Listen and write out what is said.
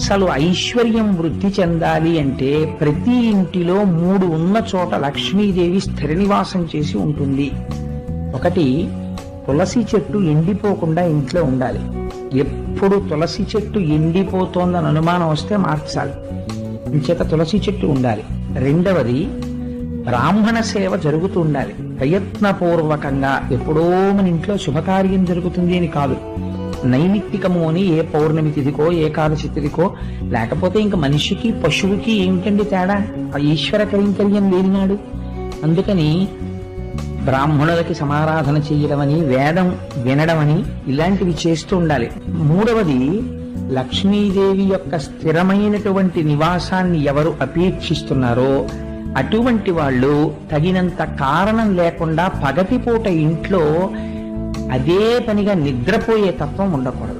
అసలు ఐశ్వర్యం వృద్ధి చెందాలి అంటే ప్రతి ఇంటిలో 3 ఉన్న చోట లక్ష్మీదేవి స్థిర నివాసం చేసి ఉంటుంది. ఒకటి, తులసి చెట్టు ఎండిపోకుండా ఇంట్లో ఉండాలి. ఎప్పుడు తులసి చెట్టు ఎండిపోతోందని అనుమానం వస్తే మార్చాలి, ఇంచేత తులసి చెట్టు ఉండాలి. రెండవది, బ్రాహ్మణ సేవ జరుగుతూ ఉండాలి ప్రయత్నపూర్వకంగా. ఎప్పుడో మన ఇంట్లో శుభకార్యం జరుగుతుంది అని కాదు, నైమిత్తికము అని ఏ పౌర్ణమి తిథికో ఏకాదశి తిథికో, లేకపోతే ఇంక మనిషికి పశువుకి ఏమిటండి తేడా? ఆ ఈశ్వర కైంకర్యం లేనినాడు. అందుకని బ్రాహ్మణులకి సమారాధన చేయడం అని, వేదం వినడం అని, ఇలాంటివి చేస్తూ ఉండాలి. మూడవది, లక్ష్మీదేవి యొక్క స్థిరమైనటువంటి నివాసాన్ని ఎవరు అపేక్షిస్తున్నారో అటువంటి వాళ్ళు తగినంత కారణం లేకుండా పగటిపూట ఇంట్లో అదే పనిగా నిద్రపోయే తత్వం ఉండకూడదు.